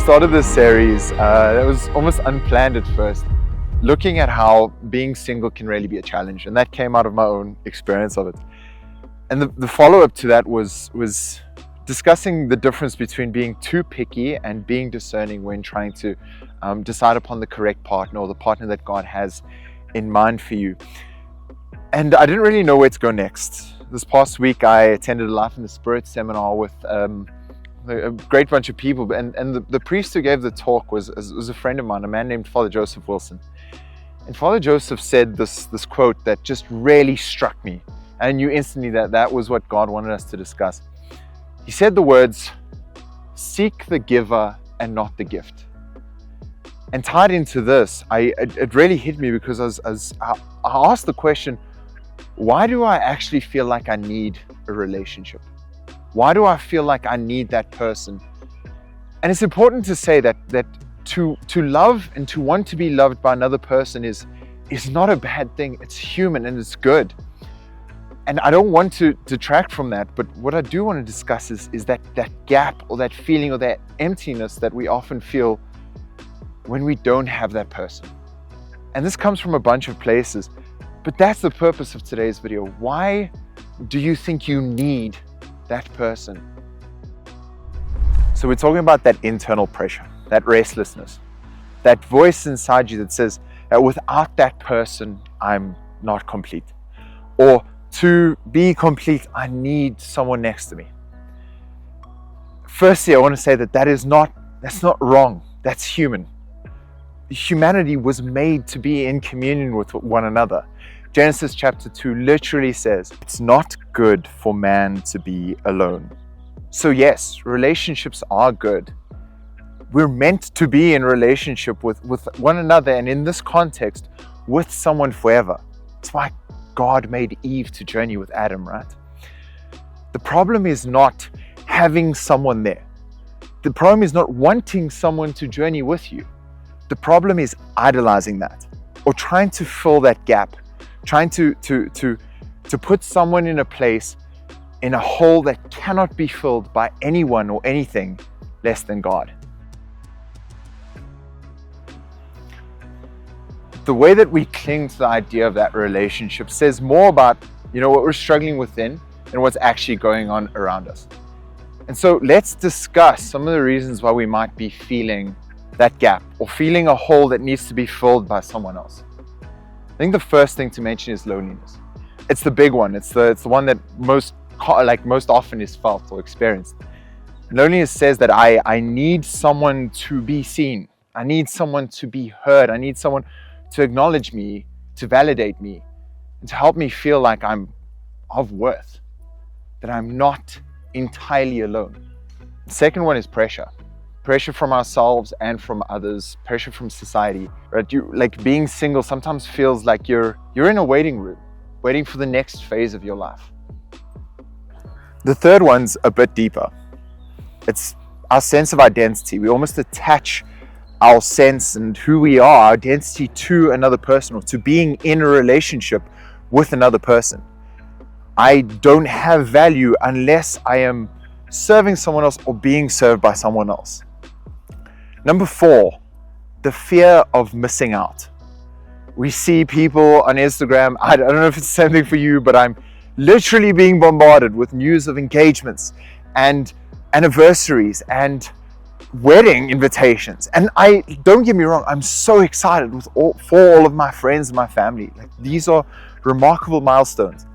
started this series that was almost unplanned at first, looking at how being single can really be a challenge, and that came out of my own experience of it. And the follow-up to that was discussing the difference between being too picky and being discerning when trying to decide upon the correct partner or the partner that God has in mind for you. And I didn't really know where to go next. This past week I attended a Life in the Spirit seminar with a great bunch of people, and the priest who gave the talk was a friend of mine, a man named Father Joseph Wilson. And Father Joseph said this quote that just really struck me, and I knew instantly that was what God wanted us to discuss. He said the words, "Seek the giver and not the gift." And tied into this, it really hit me because I asked the question, why do I actually feel like I need a relationship? Why do I feel like I need that person? And it's important to say that to love and to want to be loved by another person is not a bad thing. It's human and it's good. And I don't want to detract from that, but what I do want to discuss is that gap or that feeling or that emptiness that we often feel when we don't have that person. And this comes from a bunch of places, but that's the purpose of today's video. Why do you think you need that person? So we're talking about that internal pressure, that restlessness, that voice inside you that says that without that person, I'm not complete. Or to be complete, I need someone next to me. Firstly, I want to say that's not wrong. That's human. Humanity was made to be in communion with one another. Genesis chapter 2 literally says, it's not good for man to be alone. So yes, relationships are good. We're meant to be in relationship with one another, and in this context, with someone forever. It's why God made Eve to journey with Adam, right? The problem is not having someone there. The problem is not wanting someone to journey with you. The problem is idolizing that or trying to fill that gap, trying to put someone in a place, in a hole that cannot be filled by anyone or anything less than God. The way that we cling to the idea of that relationship says more about, what we're struggling within and what's actually going on around us. And so let's discuss some of the reasons why we might be feeling that gap or feeling a hole that needs to be filled by someone else. I think the first thing to mention is loneliness. It's the big one. It's the one that most often is felt or experienced. Loneliness says that I need someone to be seen. I need someone to be heard. I need someone to acknowledge me, to validate me, and to help me feel like I'm of worth, that I'm not entirely alone. The second one is pressure. Pressure from ourselves and from others, pressure from society, right? Being single sometimes feels like you're in a waiting room, waiting for the next phase of your life. The third one's a bit deeper. It's our sense of identity. We almost attach our sense and who we are, our identity, to another person or to being in a relationship with another person. I don't have value unless I am serving someone else or being served by someone else. Number 4, the fear of missing out. We see people on Instagram, I don't know if it's the same thing for you, but I'm literally being bombarded with news of engagements and anniversaries and wedding invitations. And don't get me wrong, I'm so excited for all of my friends and my family. These are remarkable milestones.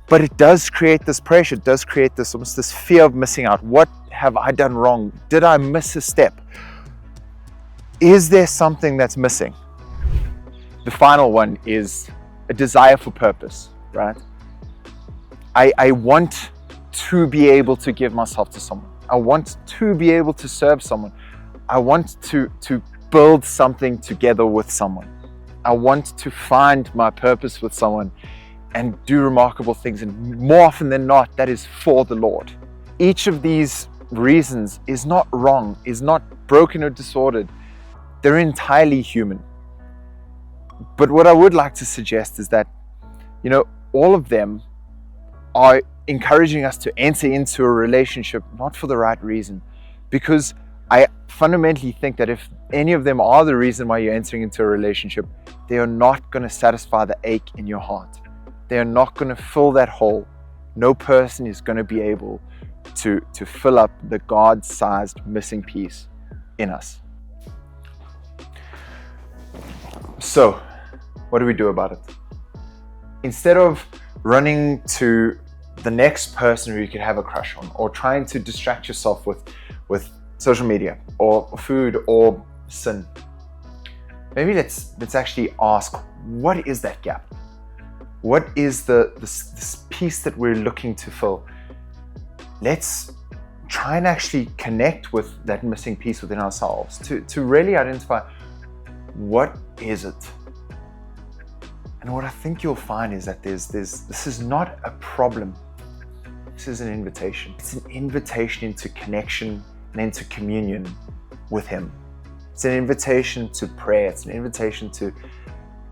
But it does create this pressure, it does create this fear of missing out. What have I done wrong? Did I miss a step? Is there something that's missing? The final one is a desire for purpose, right? I want to be able to give myself to someone. I want to be able to serve someone. I want to build something together with someone. I want to find my purpose with someone and do remarkable things. And more often than not, that is for the Lord. Each of these reasons is not wrong, is not broken or disordered. They're entirely human. But what I would like to suggest is that, all of them are encouraging us to enter into a relationship, not for the right reason, because I fundamentally think that if any of them are the reason why you're entering into a relationship, they are not going to satisfy the ache in your heart. They are not going to fill that hole. No person is going to be able to fill up the God-sized missing piece in us. So, what do we do about it? Instead of running to the next person who you could have a crush on, or trying to distract yourself with social media or food or sin, maybe let's actually ask, what is that gap? What is this piece that we're looking to fill? Let's try and actually connect with that missing piece within ourselves to really identify, what is it? And what I think you'll find is that this is not a problem. This is an invitation. It's an invitation into connection and into communion with Him. It's an invitation to prayer. It's an invitation to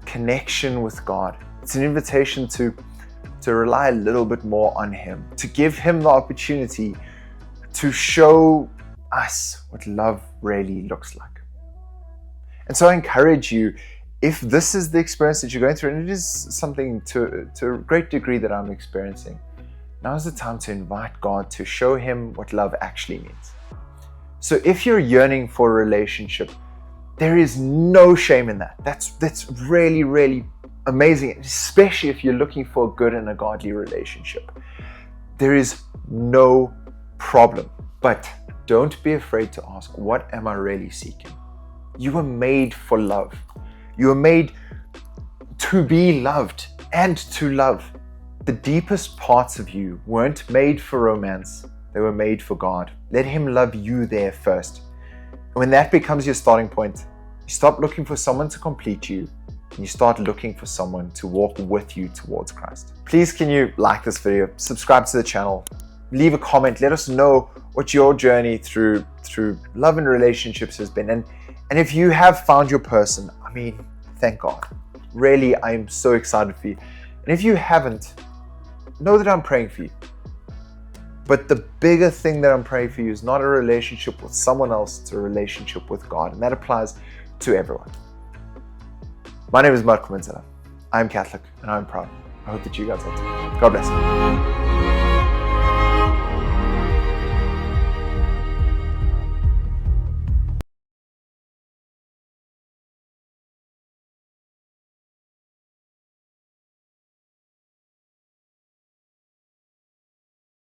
connection with God. It's an invitation to rely a little bit more on Him, to give Him the opportunity to show us what love really looks like. And so I encourage you, if this is the experience that you're going through, and it is something to a great degree that I'm experiencing, now is the time to invite God to show Him what love actually means. So if you're yearning for a relationship, there is no shame in that. That's really, really amazing, especially if you're looking for a good and a godly relationship. There is no problem, but don't be afraid to ask, what am I really seeking? You were made for love. You were made to be loved and to love. The deepest parts of you weren't made for romance. They were made for God. Let Him love you there first. And when that becomes your starting point, you stop looking for someone to complete you, and you start looking for someone to walk with you towards Christ. Please, can you like this video, subscribe to the channel, leave a comment, let us know what your journey through love and relationships has been. And if you have found your person, I mean, thank God. Really, I'm so excited for you. And if you haven't, know that I'm praying for you. But the bigger thing that I'm praying for you is not a relationship with someone else, it's a relationship with God. And that applies to everyone. My name is Mark. I'm Catholic and I'm proud. I hope that you guys are too. God bless.